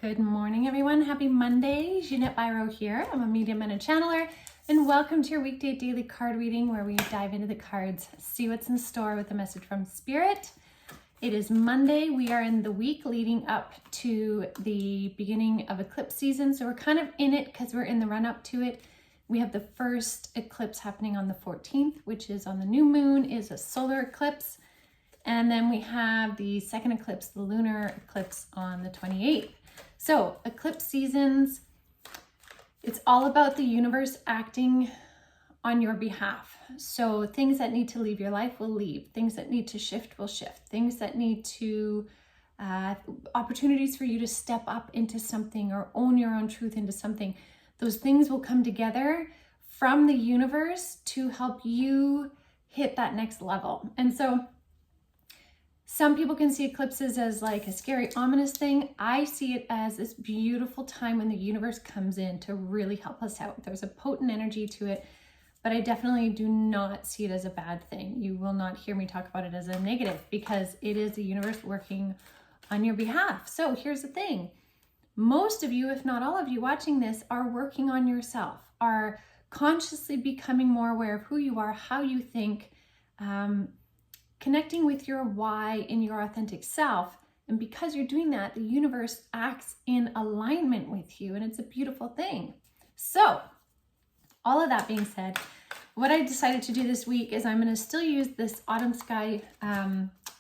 Good morning, everyone. Happy Monday. Jeanette Biro here. I'm a medium and a channeler, and welcome to your weekday daily card reading where we dive into the cards, see what's in store with a message from Spirit. It is Monday. We are in the week leading up to the beginning of eclipse season, so we're kind of in it because we're in the run-up to it. We have the first eclipse happening on the 14th, which is on the new moon, is a solar eclipse. And then we have the second eclipse, the lunar eclipse, on the 28th. So eclipse seasons, it's all about the universe acting on your behalf. So things that need to leave your life will leave. Things that need to shift will shift. Things that need to, opportunities for you to step up into something or own your own truth into something. Those things will come together from the universe to help you hit that next level. And so some people can see eclipses as like a scary, ominous thing. I see it as this beautiful time when the universe comes in to really help us out. There's a potent energy to it, but I definitely do not see it as a bad thing. You will not hear me talk about it as a negative because it is the universe working on your behalf. So here's the thing. Most of you, if not all of you watching this, are working on yourself, are consciously becoming more aware of who you are, how you think, connecting with your why in your authentic self. And because you're doing that, the universe acts in alignment with you, and it's a beautiful thing. So all of that being said, what I decided to do this week is I'm going to still use this Autumn Sky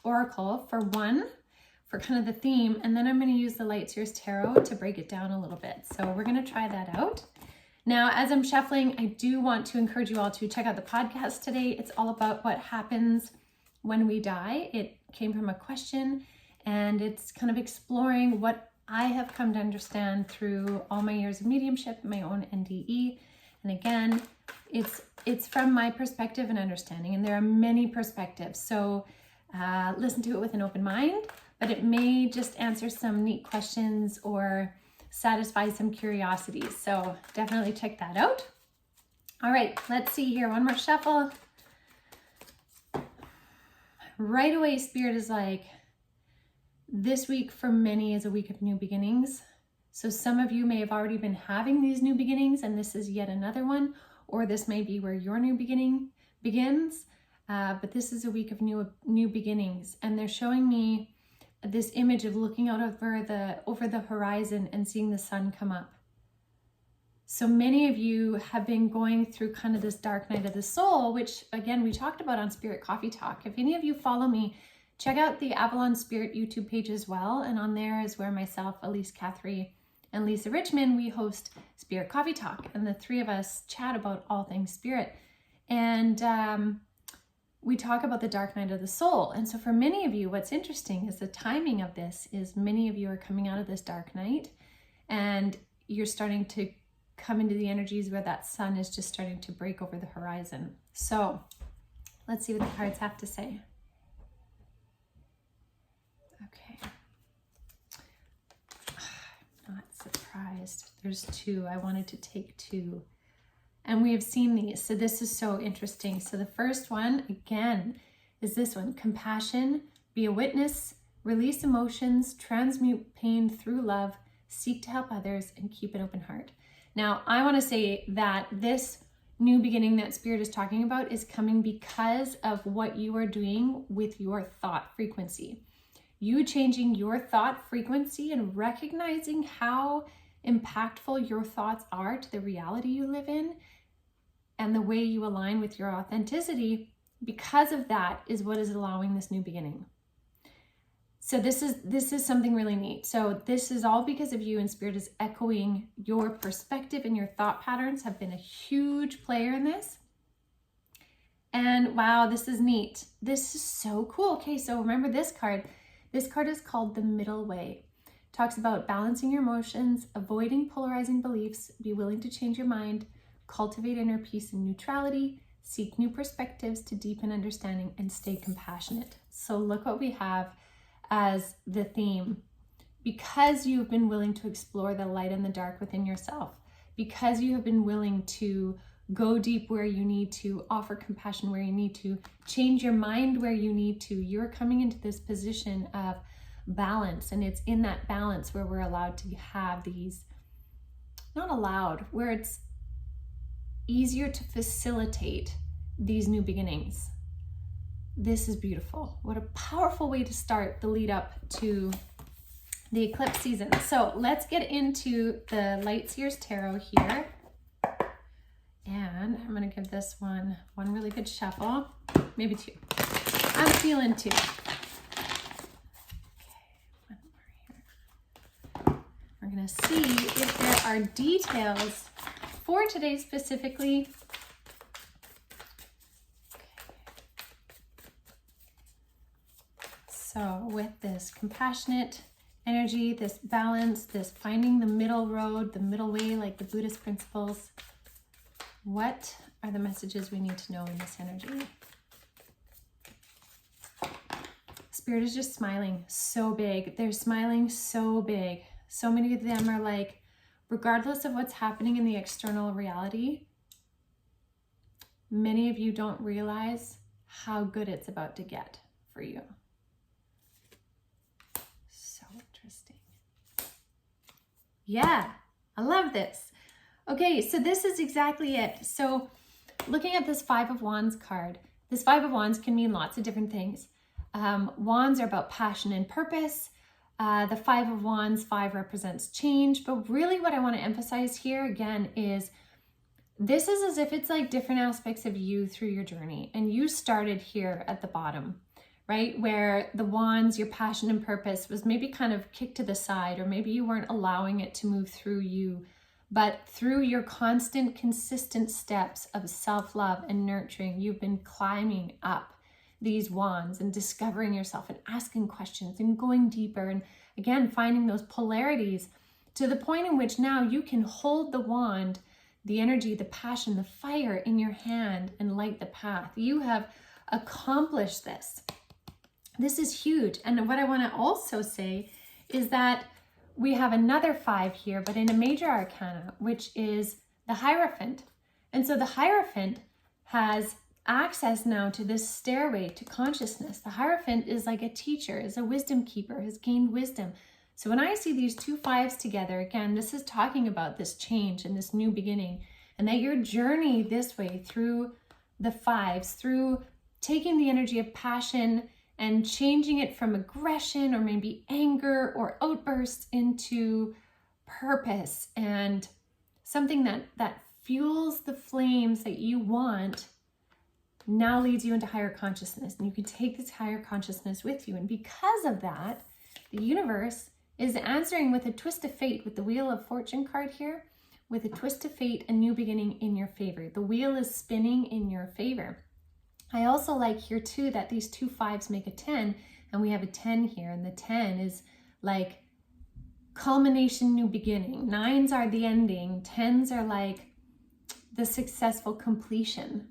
Oracle for kind of the theme, and then I'm going to use the Light Seers Tarot to break it down a little bit. So we're going to try that out. Now, as I'm shuffling, I do want to encourage you all to check out the podcast today. It's all about what happens when we die. It came from a question, and it's kind of exploring what I have come to understand through all my years of mediumship, my own NDE. And again, it's from my perspective and understanding, and there are many perspectives. So listen to it with an open mind, but it may just answer some neat questions or satisfy some curiosities. So definitely check that out. All right, let's see here. One more shuffle. Right away, Spirit is like, this week for many is a week of new beginnings. So some of you may have already been having these new beginnings, and this is yet another one, or this may be where your new beginning begins. But this is a week of new beginnings, and they're showing me this image of looking out over the horizon and seeing the sun come up. So many of you have been going through kind of this dark night of the soul, which again, we talked about on Spirit Coffee Talk. If any of you follow me, check out the Avalon Spirit YouTube page as well. And on there is where myself, Elise Catherine, and Lisa Richmond, we host Spirit Coffee Talk. And the three of us chat about all things spirit. And we talk about the dark night of the soul. And so for many of you, what's interesting is the timing of this is many of you are coming out of this dark night and you're starting to come into the energies where that sun is just starting to break over the horizon. So let's see what the cards have to say. Okay. I'm not surprised. There's two. I wanted to take two. And we have seen these. So this is so interesting. So the first one, again, is this one. Compassion, be a witness, release emotions, transmute pain through love, seek to help others, and keep an open heart. Now, I want to say that this new beginning that Spirit is talking about is coming because of what you are doing with your thought frequency. You changing your thought frequency and recognizing how impactful your thoughts are to the reality you live in and the way you align with your authenticity, because of that is what is allowing this new beginning. So this is something really neat. So this is all because of you, and Spirit is echoing your perspective, and your thought patterns have been a huge player in this. And wow, this is neat. This is so cool. Okay, so remember this card. This card is called the Middle Way. It talks about balancing your emotions, avoiding polarizing beliefs, be willing to change your mind, cultivate inner peace and neutrality, seek new perspectives to deepen understanding, and stay compassionate. So look what we have as the theme. Because you've been willing to explore the light and the dark within yourself, because you have been willing to go deep where you need to, offer compassion where you need to, change your mind where you need to, you're coming into this position of balance. And it's in that balance where we're allowed to have these, not allowed, where it's easier to facilitate these new beginnings. This is beautiful. What a powerful way to start the lead up to the eclipse season. So let's get into the Light Seers Tarot here. And I'm going to give this one really good shuffle, maybe two. I'm feeling two. Okay, one more here. We're going to see if there are details for today specifically. So with this compassionate energy, this balance, this finding the middle road, the middle way, like the Buddhist principles, what are the messages we need to know in this energy? Spirit is just smiling so big. They're smiling so big. So many of them are like, regardless of what's happening in the external reality, many of you don't realize how good it's about to get for you. Interesting. Yeah, I love this. Okay, so this is exactly it. So looking at this Five of Wands card, this Five of Wands can mean lots of different things. Wands are about passion and purpose. The Five of Wands, 5 represents change. But really what I want to emphasize here again is this is as if it's like different aspects of you through your journey. And you started here at the bottom, right? Where the wands, your passion and purpose was maybe kind of kicked to the side, or maybe you weren't allowing it to move through you. But through your constant, consistent steps of self-love and nurturing, you've been climbing up these wands and discovering yourself and asking questions and going deeper. And again, finding those polarities to the point in which now you can hold the wand, the energy, the passion, the fire in your hand and light the path. You have accomplished this. This is huge. And what I want to also say is that we have another 5 here, but in a major arcana, which is the Hierophant. And so the Hierophant has access now to this stairway to consciousness. The Hierophant is like a teacher, is a wisdom keeper, has gained wisdom. So when I see these 2 5s together, again, this is talking about this change and this new beginning, and that your journey this way through the 5s, through taking the energy of passion and changing it from aggression or maybe anger or outbursts into purpose and something that fuels the flames that you want, now leads you into higher consciousness. And you can take this higher consciousness with you. And because of that, the universe is answering with a twist of fate, with the Wheel of Fortune card here, with a twist of fate, a new beginning in your favor. The wheel is spinning in your favor. I also like here too that these 2 5s make a 10, and we have a 10 here, and the 10 is like culmination, new beginning. 9s are the ending, 10s are like the successful completion.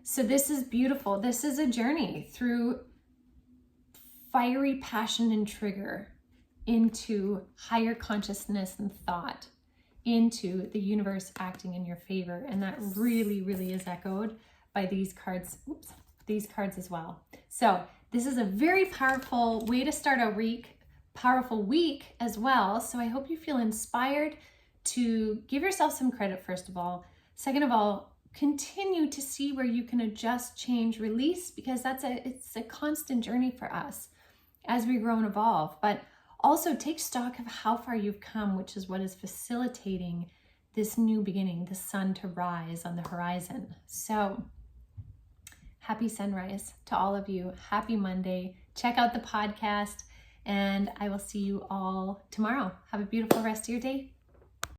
So this is beautiful. This is a journey through fiery passion and trigger into higher consciousness and thought, into the universe acting in your favor. And that really, really is echoed by these cards, these cards as well. So this is a very powerful way to start a week, powerful week as well. So I hope you feel inspired to give yourself some credit, first of all. Second of all, continue to see where you can adjust, change, release, because it's a constant journey for us as we grow and evolve. But also take stock of how far you've come, which is what is facilitating this new beginning, the sun to rise on the horizon. So happy sunrise to all of you. Happy Monday. Check out the podcast, and I will see you all tomorrow. Have a beautiful rest of your day.